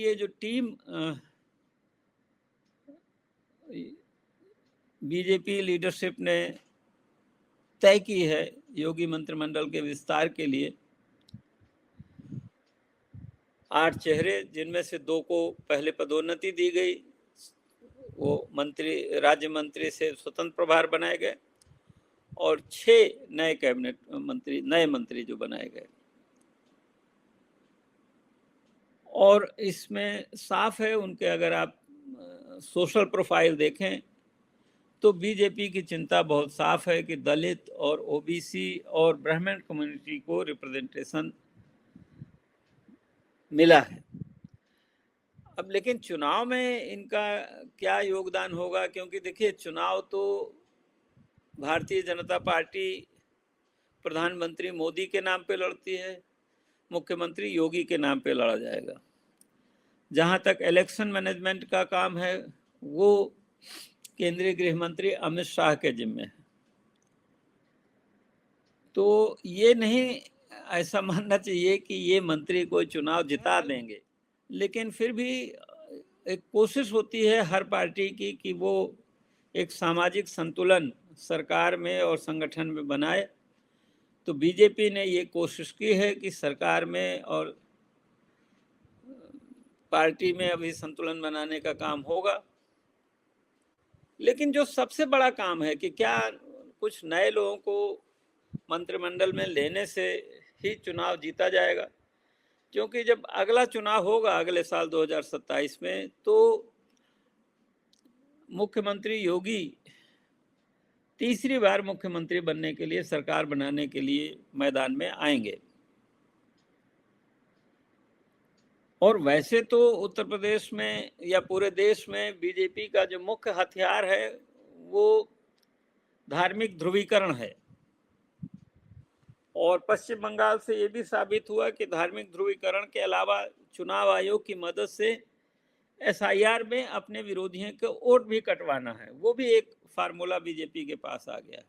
ये जो team BJP leadership ने तय की है योगी मंत्रिमंडल के विस्तार के लिए, 8 चेहरे, जिनमें से 2 को पहले पदोन्नति दी गई, वो राज्य मंत्री से स्वतंत्र प्रभार बनाए गए, और 6 नए कैबिनेट मंत्री, नए मंत्री जो बनाए गए। और इसमें साफ है उनके, अगर आप सोशल प्रोफाइल देखें तो बीजेपी की चिंता बहुत साफ है कि दलित और ओबीसी और ब्राह्मण कम्युनिटी को रिप्रेजेंटेशन मिला है। अब लेकिन चुनाव में इनका क्या योगदान होगा, क्योंकि देखिए चुनाव तो भारतीय जनता पार्टी प्रधानमंत्री मोदी के नाम पे लड़ती है, मुख्यमंत्री योगी के नाम पे लड़ा जाएगा। जहां तक इलेक्शन मैनेजमेंट का काम है वो केंद्रीय गृह मंत्री अमित शाह के जिम्मे है। तो ये नहीं ऐसा मानना चाहिए कि ये मंत्री कोई चुनाव जिता देंगे, लेकिन फिर भी एक कोशिश होती है हर पार्टी की कि वो एक सामाजिक संतुलन सरकार में और संगठन में बनाए। तो बीजेपी ने ये कोशिश की है कि सरकार में और पार्टी में अभी संतुलन बनाने का काम होगा। लेकिन जो सबसे बड़ा काम है कि क्या कुछ नए लोगों को मंत्रिमंडल में लेने से ही चुनाव जीता जाएगा, क्योंकि जब अगला चुनाव होगा अगले साल 2027 में, तो मुख्यमंत्री योगी तीसरी बार मुख्यमंत्री बनने के लिए, सरकार बनाने के लिए मैदान में आएंगे। और वैसे तो उत्तर प्रदेश में या पूरे देश में बीजेपी का जो मुख्य हथियार है वो धार्मिक ध्रुवीकरण है, और पश्चिम बंगाल से ये भी साबित हुआ कि धार्मिक ध्रुवीकरण के अलावा चुनाव आयोग की मदद से एसआईआर में अपने विरोधियों के वोट भी कटवाना है, वो भी एक फार्मूला बीजेपी के पास आ गया है।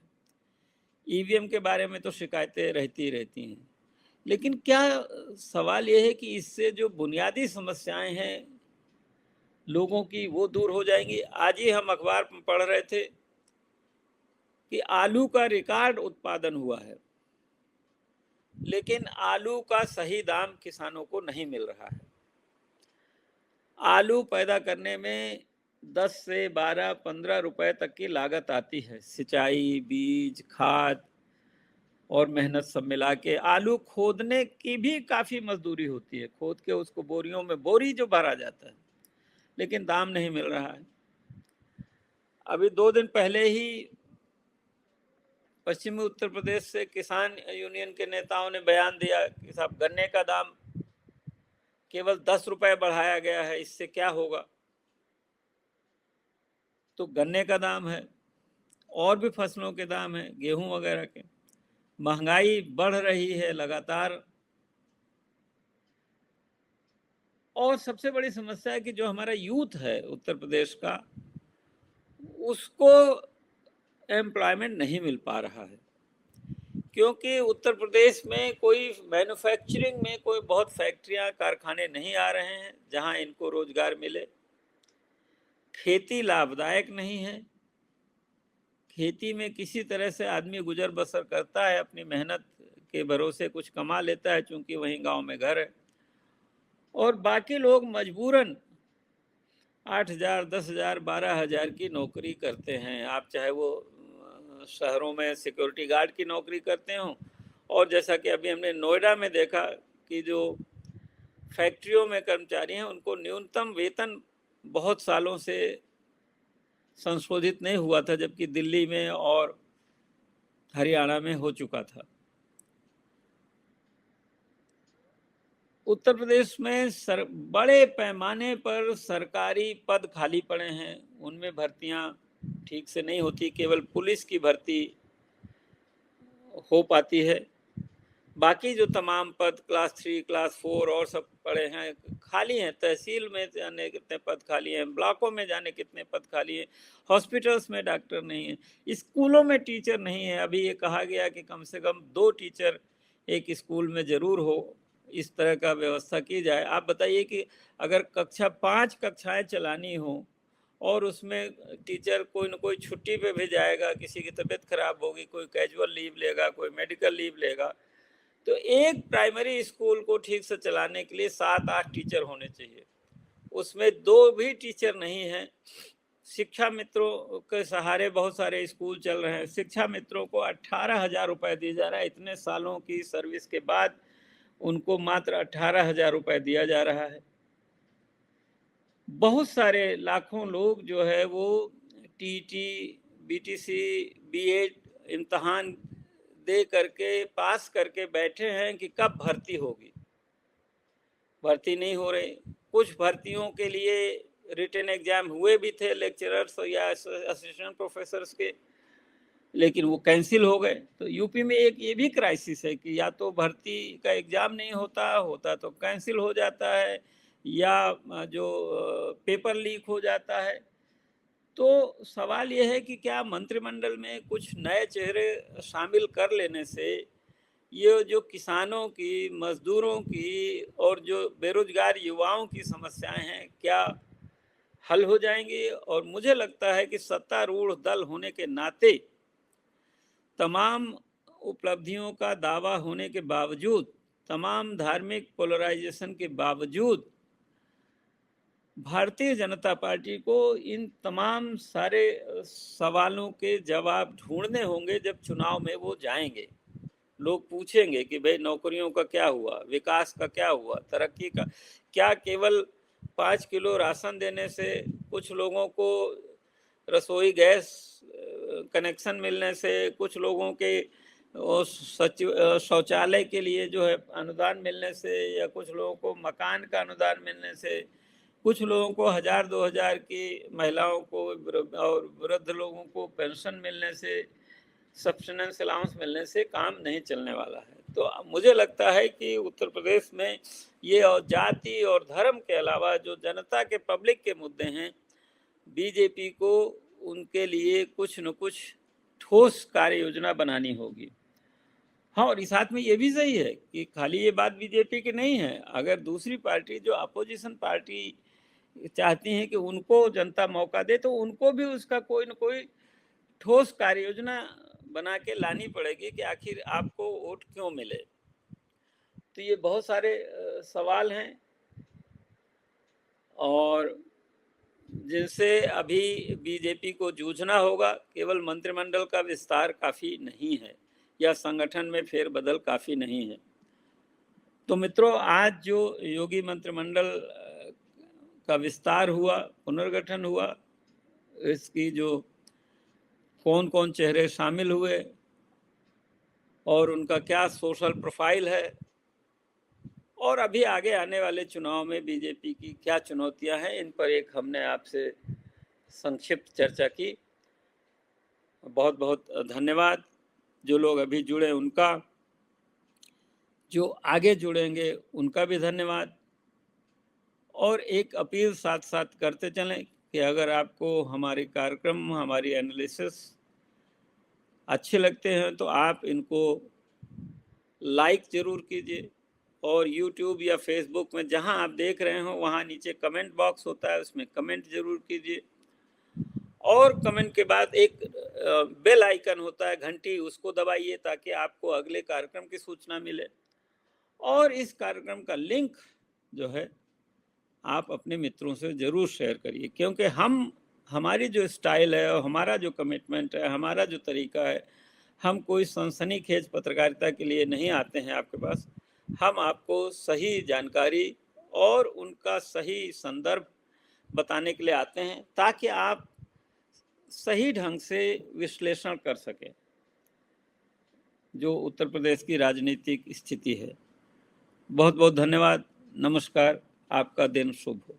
ईवीएम के बारे में तो शिकायतें रहती हैं, लेकिन क्या सवाल यह है कि इससे जो बुनियादी समस्याएं हैं लोगों की वो दूर हो जाएंगी। आज ही हम अखबार में पढ़ रहे थे कि आलू का रिकॉर्ड उत्पादन हुआ है, लेकिन आलू का सही दाम किसानों को नहीं मिल रहा है। आलू पैदा करने में 10 से 12-15 रुपए तक की लागत आती है, सिंचाई, बीज, खाद और मेहनत सब मिला के। आलू खोदने की भी काफ़ी मजदूरी होती है, खोद के उसको बोरियों में, बोरी जो भरा जाता है, लेकिन दाम नहीं मिल रहा है। अभी 2 दिन पहले ही पश्चिमी उत्तर प्रदेश से किसान यूनियन के नेताओं ने बयान दिया कि साहब गन्ने का दाम केवल 10 रुपए बढ़ाया गया है, इससे क्या होगा। तो गन्ने का दाम है, और भी फसलों के दाम है, गेहूं वगैरह के, महंगाई बढ़ रही है लगातार। और सबसे बड़ी समस्या है कि जो हमारा यूथ है उत्तर प्रदेश का, उसको एम्प्लॉयमेंट नहीं मिल पा रहा है, क्योंकि उत्तर प्रदेश में कोई मैन्युफैक्चरिंग में कोई बहुत फैक्ट्रियां, कारखाने नहीं आ रहे हैं जहां इनको रोजगार मिले। खेती लाभदायक नहीं है, खेती में किसी तरह से आदमी गुजर बसर करता है, अपनी मेहनत के भरोसे कुछ कमा लेता है, चूंकि वहीं गांव में घर है, और बाकी लोग मजबूरन 8,000, 10,000, 12,000 की नौकरी करते हैं। आप चाहे वो शहरों में सिक्योरिटी गार्ड की नौकरी करते हों, और जैसा कि अभी हमने नोएडा में देखा कि जो फैक्ट्रियों में कर्मचारी हैं उनको न्यूनतम वेतन बहुत सालों से संशोधित नहीं हुआ था, जबकि दिल्ली में और हरियाणा में हो चुका था। उत्तर प्रदेश में बड़े पैमाने पर सरकारी पद खाली पड़े हैं, उनमें भर्तियां ठीक से नहीं होती, केवल पुलिस की भर्ती हो पाती है। बाकी जो तमाम पद क्लास 3, क्लास 4 और सब पड़े हैं, खाली हैं। तहसील में जाने कितने पद खाली हैं, ब्लॉकों में जाने कितने पद खाली हैं, हॉस्पिटल्स में डॉक्टर नहीं है, स्कूलों में टीचर नहीं है। अभी ये कहा गया कि कम से कम 2 टीचर एक स्कूल में ज़रूर हो, इस तरह का व्यवस्था की जाए। आप बताइए कि अगर 5 कक्षाएं चलानी हो और उसमें टीचर कोई न कोई छुट्टी पे भी जाएगा, किसी की तबीयत खराब होगी, कोई कैजुअल लीव लेगा, कोई मेडिकल लीव लेगा, तो एक प्राइमरी स्कूल को ठीक से चलाने के लिए 7-8 टीचर होने चाहिए। उसमें 2 भी टीचर नहीं हैं। शिक्षा मित्रों के सहारे बहुत सारे स्कूल चल रहे हैं। शिक्षा मित्रों को 18,000 रुपये दिया जा रहा है। इतने सालों की सर्विस के बाद उनको मात्र 18,000 रुपये दिया जा रहा है। बहुत सारे लाखों लोग जो है वो टीटी, बीटीसी, बीएड इम्तहान दे करके पास करके बैठे हैं कि कब भर्ती होगी। भर्ती नहीं हो रही। कुछ भर्तियों के लिए रिटन एग्जाम हुए भी थे लेक्चरर्स या असिस्टेंट प्रोफेसर्स के, लेकिन वो कैंसिल हो गए। तो यूपी में एक ये भी क्राइसिस है कि या तो भर्ती का एग्ज़ाम नहीं होता तो कैंसिल हो जाता है, या जो पेपर लीक हो जाता है। तो सवाल ये है कि क्या मंत्रिमंडल में कुछ नए चेहरे शामिल कर लेने से ये जो किसानों की, मजदूरों की और जो बेरोजगार युवाओं की समस्याएं हैं, क्या हल हो जाएंगी? और मुझे लगता है कि सत्तारूढ़ दल होने के नाते तमाम उपलब्धियों का दावा होने के बावजूद, तमाम धार्मिक पोलराइजेशन के बावजूद, भारतीय जनता पार्टी को इन तमाम सारे सवालों के जवाब ढूंढने होंगे। जब चुनाव में वो जाएंगे, लोग पूछेंगे कि भाई नौकरियों का क्या हुआ, विकास का क्या हुआ, तरक्की का क्या। केवल 5 किलो राशन देने से, कुछ लोगों को रसोई गैस कनेक्शन मिलने से, कुछ लोगों के शौचालय के लिए जो है अनुदान मिलने से, या कुछ लोगों को मकान का अनुदान मिलने से, कुछ लोगों को 1000-2000 की महिलाओं को और वृद्ध लोगों को पेंशन मिलने से, सब्सिडेंस अलाउंस मिलने से काम नहीं चलने वाला है। तो मुझे लगता है कि उत्तर प्रदेश में ये और जाति और धर्म के अलावा जो जनता के, पब्लिक के मुद्दे हैं, बीजेपी को उनके लिए कुछ न कुछ ठोस कार्य योजना बनानी होगी। हाँ, और इस साथ में ये भी सही है कि खाली ये बात बीजेपी की नहीं है। अगर दूसरी पार्टी जो अपोजिशन पार्टी चाहती हैं कि उनको जनता मौका दे, तो उनको भी उसका कोई न कोई ठोस कार्य योजना बना के लानी पड़ेगी कि आखिर आपको वोट क्यों मिले। तो ये बहुत सारे सवाल हैं और जिनसे अभी बीजेपी को जूझना होगा। केवल मंत्रिमंडल का विस्तार काफ़ी नहीं है, या संगठन में फेरबदल काफ़ी नहीं है। तो मित्रों, आज जो योगी मंत्रिमंडल का विस्तार हुआ, पुनर्गठन हुआ, इसकी जो कौन कौन चेहरे शामिल हुए और उनका क्या सोशल प्रोफाइल है, और अभी आगे आने वाले चुनाव में बीजेपी की क्या चुनौतियां हैं, इन पर एक हमने आपसे संक्षिप्त चर्चा की। बहुत बहुत धन्यवाद। जो लोग अभी जुड़े उनका, जो आगे जुड़ेंगे उनका भी धन्यवाद। और एक अपील साथ साथ करते चलें कि अगर आपको हमारे कार्यक्रम, हमारी एनालिसिस अच्छे लगते हैं तो आप इनको लाइक ज़रूर कीजिए, और YouTube या Facebook में जहां आप देख रहे हो वहां नीचे कमेंट बॉक्स होता है, उसमें कमेंट ज़रूर कीजिए। और कमेंट के बाद एक बेल आइकन होता है, घंटी, उसको दबाइए ताकि आपको अगले कार्यक्रम की सूचना मिले। और इस कार्यक्रम का लिंक जो है आप अपने मित्रों से ज़रूर शेयर करिए, क्योंकि हमारी जो स्टाइल है और हमारा जो कमिटमेंट है, हमारा जो तरीका है, हम कोई सनसनीखेज पत्रकारिता के लिए नहीं आते हैं आपके पास। हम आपको सही जानकारी और उनका सही संदर्भ बताने के लिए आते हैं, ताकि आप सही ढंग से विश्लेषण कर सकें जो उत्तर प्रदेश की राजनीतिक स्थिति है। बहुत बहुत धन्यवाद। नमस्कार। आपका दिन शुभ हो।